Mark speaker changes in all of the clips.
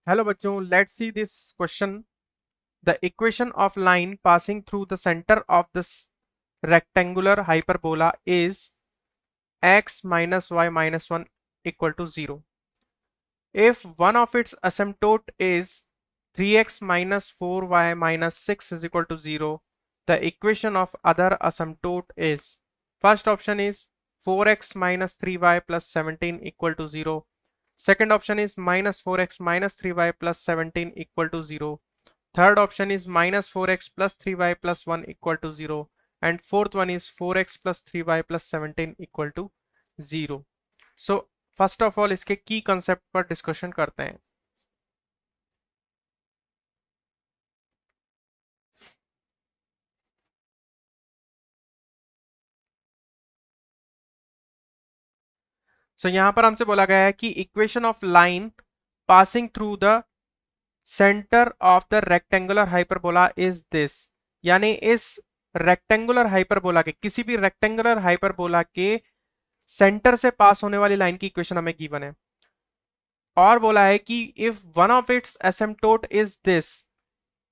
Speaker 1: Hello बच्चों, let's see this question. The equation of line passing through the centre of this rectangular hyperbola is x minus y minus 1 equal to 0. If one of its asymptote is 3x minus 4y minus 6 is equal to 0, the equation of other asymptote is, first option is 4x minus 3y plus 17 equal to 0. Second option is minus 4x minus 3y plus 17 equal to 0. Third option is minus 4x plus 3y plus 1 equal to 0. And fourth one is 4x plus 3y plus 17 equal to 0. So first of all इसके की concept पर discussion करते हैं। यहां पर हमसे बोला गया है कि equation of line passing through the centre of the rectangular hyperbola is this, यानी इस रेक्टेंगुलर हाइपरबोला के किसी भी रेक्टेंगुलर हाइपरबोला के सेंटर से पास होने वाली लाइन की इक्वेशन हमें गिवन है और बोला है कि if one of its asymptote is this,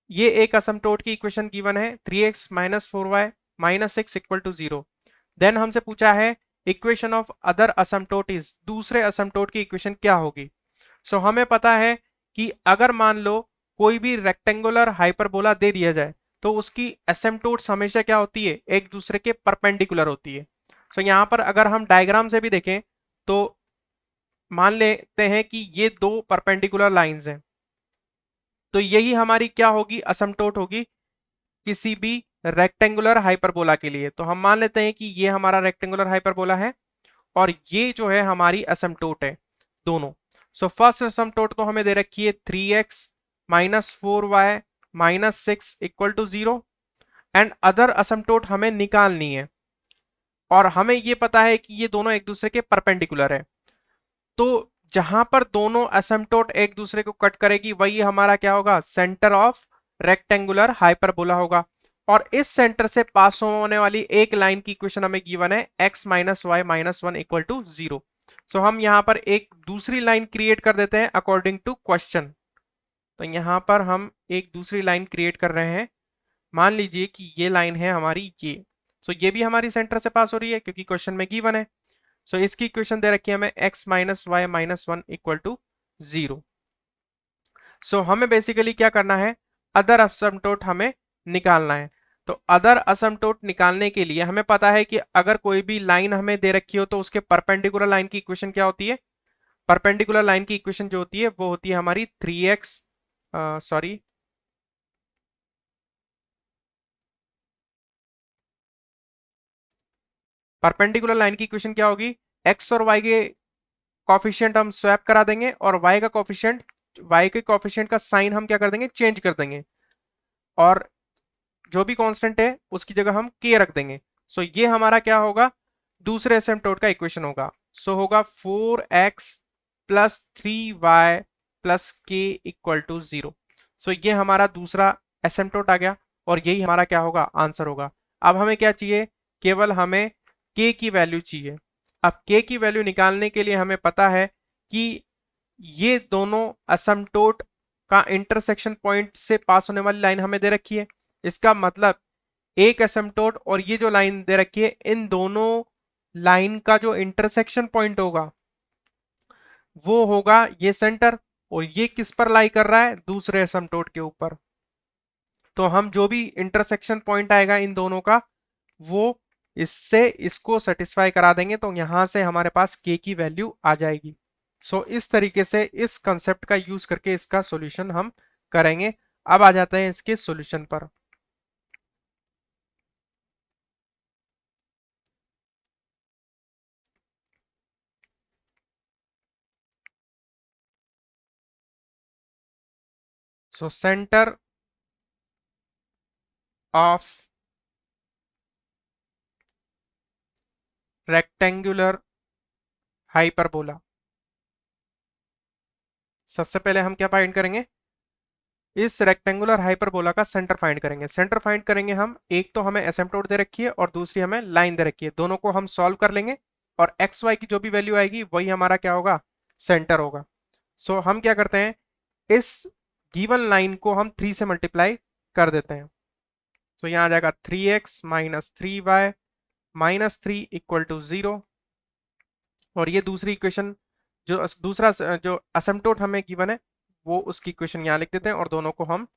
Speaker 1: ये एक एसिम्प्टोट की इक्वेशन गिवन है 3x minus 4y minus 6 equal to 0। Then हमसे पूछा है equation of other asymptote is, दूसरे एसिम्प्टोट की इक्वेशन क्या होगी। हमें पता है कि अगर मान लो कोई भी रेक्टेंगुलर हाइपरबोला दे दिया जाए तो उसकी एसिम्प्टोट्स हमेशा क्या होती है, एक दूसरे के परपेंडिकुलर होती है। यहाँ पर अगर हम डायग्राम से भी देखें तो मान लेते हैं कि ये दो परपेंडिकुलर लाइंस हैं, तो यही हमारी क्या होगी, एसिम्प्टोट होगी किसी भी रेक्टेंगुलर हाइपरबोला के लिए। तो हम मान लेते हैं कि ये हमारा रेक्टेंगुलर हाइपरबोला है और ये जो है हमारी एसिम्प्टोट है दोनों। फर्स्ट एसिम्प्टोट तो हमें दे रखी है 3x minus 4y minus 6 equal to 0 and other asymptote हमें निकालनी है और हमें ये पता है कि ये दोनों एक दूसरे के परपेंडिकुलर है। तो जहां पर दोनों एसिम्प्टोट एक दूसरे को कट करेगी वही हमारा क्या होगा, सेंटर ऑफ रेक्टेंगुलर हाइपरबोला होगा। और इस सेंटर से पास होने वाली एक लाइन की इक्वेशन हमें गिवन है x minus y minus 1 equal to 0। So हम यहां पर एक दूसरी लाइन क्रिएट कर देते हैं अकॉर्डिंग टू क्वेश्चन। तो यहां पर हम एक दूसरी लाइन क्रिएट कर रहे हैं। मान लीजिए कि ये लाइन है हमारी ये, ये भी हमारी सेंटर से पास हो रही है क्योंकि क्वेश्चन में गिवन है। इसकी इक्वेशन दे रखी है हमें x minus y minus 1 equal to 0। हमें बेसिकली क्या करना है, अदर असिम्प्टोट हमें निकालना है। तो अदर असिम्प्टोट निकालने के लिए हमें पता है कि अगर कोई भी लाइन हमें दे रखी हो तो उसके परपेंडिकुलर लाइन की इक्वेशन क्या होती है, परपेंडिकुलर लाइन की इक्वेशन जो होती है वो होती है हमारी 3x, सॉरी परपेंडिकुलर लाइन की इक्वेशन क्या होगी, x और y के कॉफिशिएंट हम स्वैप करा देंगे और y का कॉफिशिएंट, y के कॉफिशिएंट का साइन हम क्या कर देंगे, चेंज कर देंगे और जो भी कांस्टेंट है उसकी जगह हम k रख देंगे। ये हमारा क्या होगा, दूसरे एसिम्प्टोट का इक्वेशन होगा। होगा 4x plus 3y plus k equal to 0। ये हमारा दूसरा एसिम्प्टोट आ गया और यही हमारा क्या होगा, आंसर होगा। अब हमें क्या चाहिए, केवल हमें k की वैल्यू चाहिए। अब k की वैल्यू निकालने के लिए हमें पता है कि ये दोनों एसिम्प्टोट का इंटरसेक्शन पॉइंट से पास होने वाली लाइन हमें दे रखी है। इसका मतलब एक एसिम्प्टोट और ये जो लाइन दे रखी है, इन दोनों लाइन का जो इंटरसेक्शन पॉइंट होगा वो होगा ये सेंटर, और ये किस पर लाई कर रहा है, दूसरे एसिम्प्टोट के ऊपर। तो हम जो भी इंटरसेक्शन पॉइंट आएगा इन दोनों का वो इससे इसको सेटिस्फाई करा देंगे, तो यहां से हमारे पास k की वैल्यू आ जाएगी। इस तरीके से इस कंसेप्ट का यूज करके इसका सॉल्यूशन हम करेंगे। अब आ जाते हैं इसके सॉल्यूशन पर। सेंटर ऑफ रेक्टेंगुलर हाइपरबोला, सबसे पहले हम क्या फाइंड करेंगे, इस रेक्टेंगुलर हाइपरबोला का सेंटर फाइंड करेंगे। सेंटर फाइंड करेंगे हम, एक तो हमें एसिम्प्टोट दे रखी है और दूसरी हमें लाइन दे रखी है, दोनों को हम सॉल्व कर लेंगे और एक्स वाई की जो भी वैल्यू आएगी वही हमारा क्या होगा, सेंटर होगा। हम क्या करते हैं, इस गिवन लाइन को हम 3 से मल्टीप्लाई कर देते हैं। तो यहां आ जाएगा 3x minus 3y minus 3 equal to 0। और ये दूसरी इक्वेशन जो दूसरा जो असिम्प्टोट हमें गिवन है वो उसकी इक्वेशन यहां लिख देते हैं और दोनों को हम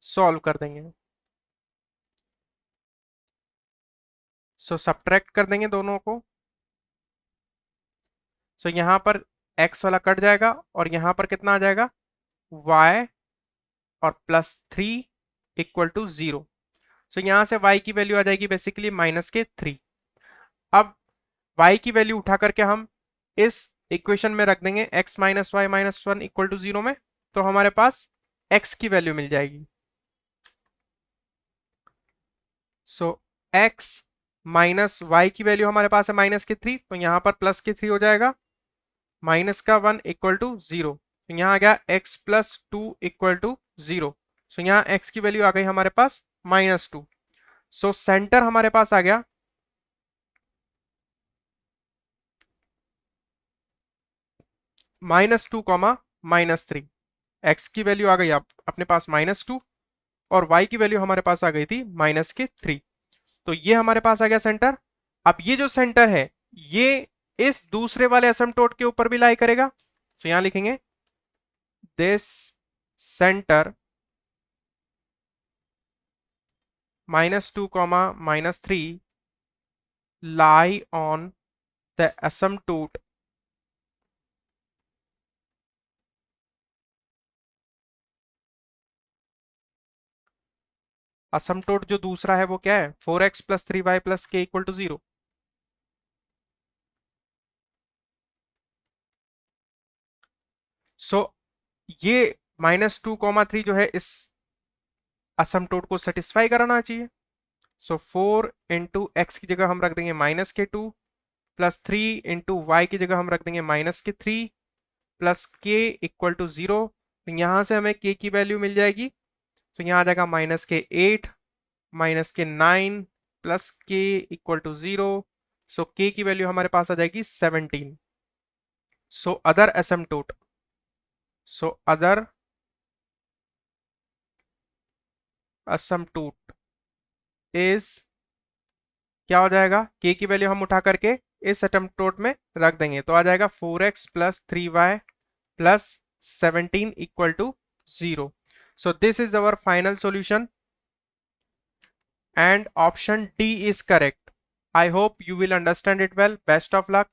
Speaker 1: सॉल्व कर देंगे। सो सब्ट्रैक्ट कर देंगे दोनों को। सो यहां पर x वाला कट जाएगा और यहां पर कितना आ जाएगा y और प्लस 3 इक्वल टू 0। सो यहां से y की वैल्यू आ जाएगी बेसिकली माइनस के 3। अब y की वैल्यू उठा करके हम इस इक्वेशन में रख देंगे x minus y minus 1 equal to 0 में, तो हमारे पास x की वैल्यू मिल जाएगी। सो x माइनस वाई की वैल्यू हमारे पास है माइनस के 3, तो यहां पर प्लस के 3 हो जाएगा, माइनस का 1 इक्वल टू 0। तो यहां आ गया x प्लस 2 इक्वल टू 0। सो यहां x की वैल्यू आ गई हमारे पास -2। सो सेंटर हमारे पास आ गया -2 कॉमा -3। x की वैल्यू आ गई अपने पास -2 और y की वैल्यू हमारे पास आ गई थी -3। तो ये हमारे पास आ गया सेंटर। अब ये जो सेंटर है ये इस दूसरे वाले एसिम्प्टोट के ऊपर भी लाई करेगा। तो यहां लिखेंगे this centre -2 comma -3 lie on the asymptote असमटोट जो दूसरा है वो क्या है 4x प्लस 3y प्लस के इक्वल टू 0। सो ये -2, 3 जो है इस असमटोट को सेटिस्फाई कराना चाहिए। सो 4 इंटू एक्स की जगह हम रख देंगे -2 प्लस 3 इंटू वाई की जगह हम रख देंगे -3 प्लस के इक्वल टू 0। तो यहां से हमें के की वैल्यू मिल जाएगी। तो यहां आ जाएगा -8 -9 प्लस के इक्वल टू 0। सो के की वैल्यू हमारे पास आ जाएगी 17। So other asymptote so other asymptote is क्या हो जाएगा के की वैल्यू हम उठा करके इस asymptote में रख देंगे तो आ जाएगा 4x plus 3y plus 17 equal to 0। So this is our final solution and option D is correct. I hope you will understand it well. Best of luck.